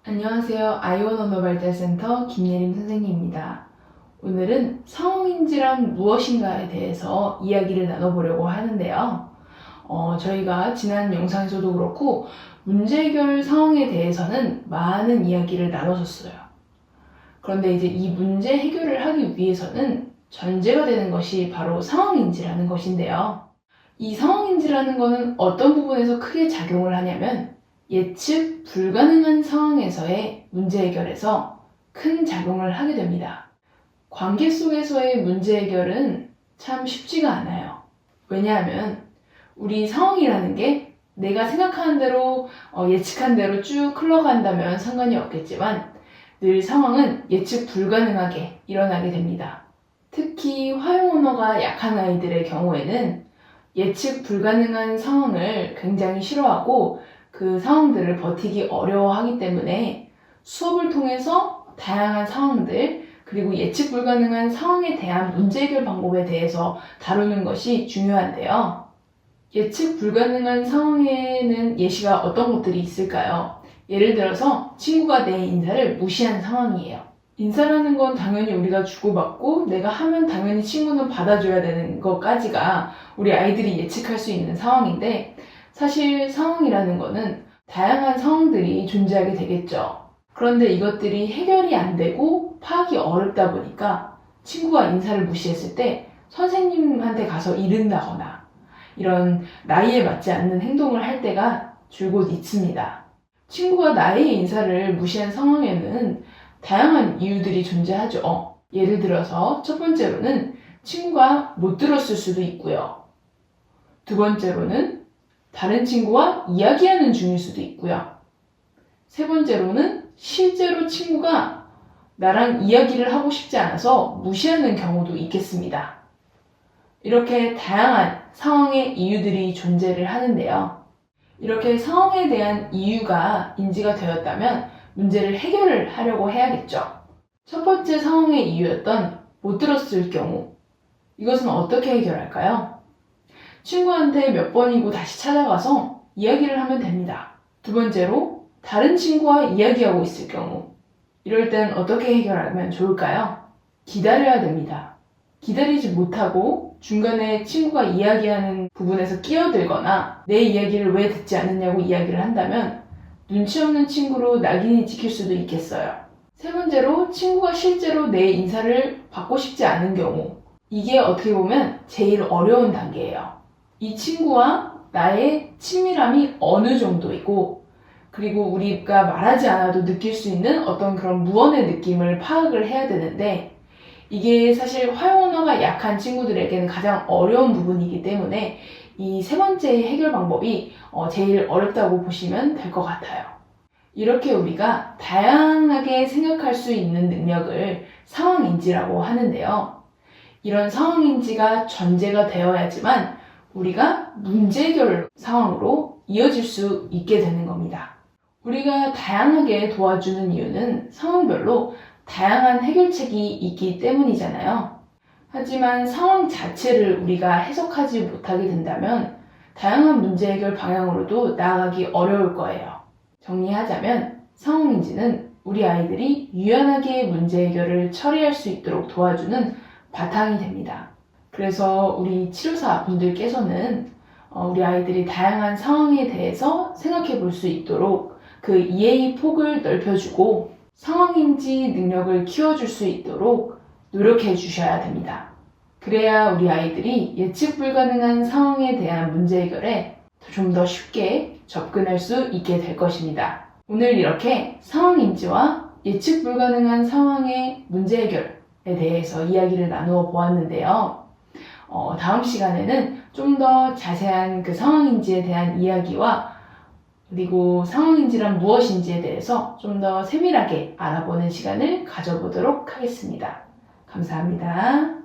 안녕하세요. 아이원 언어 발달센터 김예림 선생님입니다. 오늘은 상황인지란 무엇인가에 대해서 이야기를 나눠보려고 하는데요. 저희가 지난 영상에서도 그렇고 문제 해결 상황에 대해서는 많은 이야기를 나눴었어요. 그런데 이제 이 문제 해결을 하기 위해서는 전제가 되는 것이 바로 상황인지라는 것인데요. 이 상황인지라는 것은 어떤 부분에서 크게 작용을 하냐면 예측 불가능한 상황에서의 문제 해결에서 큰 작용을 하게 됩니다. 관계 속에서의 문제 해결은 참 쉽지가 않아요. 왜냐하면 우리 상황이라는 게 내가 생각하는 대로 예측한 대로 쭉 흘러간다면 상관이 없겠지만 늘 상황은 예측 불가능하게 일어나게 됩니다. 특히 화용 언어가 약한 아이들의 경우에는 예측 불가능한 상황을 굉장히 싫어하고 그 상황들을 버티기 어려워하기 때문에 수업을 통해서 다양한 상황들 그리고 예측 불가능한 상황에 대한 문제 해결 방법에 대해서 다루는 것이 중요한데요. 예측 불가능한 상황에는 예시가 어떤 것들이 있을까요? 예를 들어서 친구가 내 인사를 무시한 상황이에요. 인사라는 건 당연히 우리가 주고받고 내가 하면 당연히 친구는 받아줘야 되는 것까지가 우리 아이들이 예측할 수 있는 상황인데 사실 상황이라는 거는 다양한 상황들이 존재하게 되겠죠. 그런데 이것들이 해결이 안 되고 파악이 어렵다 보니까 친구가 인사를 무시했을 때 선생님한테 가서 이른다거나 이런 나이에 맞지 않는 행동을 할 때가 줄곧 있습니다. 친구가 나의 인사를 무시한 상황에는 다양한 이유들이 존재하죠. 예를 들어서 첫 번째로는 친구가 못 들었을 수도 있고요. 두 번째로는 다른 친구와 이야기하는 중일 수도 있고요. 세 번째로는 실제로 친구가 나랑 이야기를 하고 싶지 않아서 무시하는 경우도 있겠습니다. 이렇게 다양한 상황의 이유들이 존재를 하는데요. 이렇게 상황에 대한 이유가 인지가 되었다면 문제를 해결을 하려고 해야겠죠. 첫 번째 상황의 이유였던 못 들었을 경우 이것은 어떻게 해결할까요? 친구한테 몇 번이고 다시 찾아가서 이야기를 하면 됩니다. 두 번째로 다른 친구와 이야기하고 있을 경우 이럴 땐 어떻게 해결하면 좋을까요? 기다려야 됩니다. 기다리지 못하고 중간에 친구가 이야기하는 부분에서 끼어들거나 내 이야기를 왜 듣지 않느냐고 이야기를 한다면 눈치 없는 친구로 낙인이 찍힐 수도 있겠어요. 세 번째로 친구가 실제로 내 인사를 받고 싶지 않은 경우 이게 어떻게 보면 제일 어려운 단계예요. 이 친구와 나의 친밀함이 어느 정도이고 그리고 우리가 말하지 않아도 느낄 수 있는 어떤 그런 무언의 느낌을 파악을 해야 되는데 이게 사실 화용 언어가 약한 친구들에게는 가장 어려운 부분이기 때문에 이 세 번째 해결 방법이 제일 어렵다고 보시면 될 것 같아요. 이렇게 우리가 다양하게 생각할 수 있는 능력을 상황인지라고 하는데요. 이런 상황인지가 전제가 되어야지만 우리가 문제 해결 상황으로 이어질 수 있게 되는 겁니다. 우리가 다양하게 도와주는 이유는 상황별로 다양한 해결책이 있기 때문이잖아요. 하지만 상황 자체를 우리가 해석하지 못하게 된다면 다양한 문제 해결 방향으로도 나아가기 어려울 거예요. 정리하자면 상황인지는 우리 아이들이 유연하게 문제 해결을 처리할 수 있도록 도와주는 바탕이 됩니다. 그래서 우리 치료사 분들께서는 우리 아이들이 다양한 상황에 대해서 생각해 볼 수 있도록 그 이해의 폭을 넓혀주고 상황인지 능력을 키워줄 수 있도록 노력해 주셔야 됩니다. 그래야 우리 아이들이 예측 불가능한 상황에 대한 문제 해결에 좀 더 쉽게 접근할 수 있게 될 것입니다. 오늘 이렇게 상황인지와 예측 불가능한 상황의 문제 해결에 대해서 이야기를 나누어 보았는데요. 다음 시간에는 좀 더 자세한 그 상황인지에 대한 이야기와 그리고 상황인지란 무엇인지에 대해서 좀 더 세밀하게 알아보는 시간을 가져보도록 하겠습니다. 감사합니다.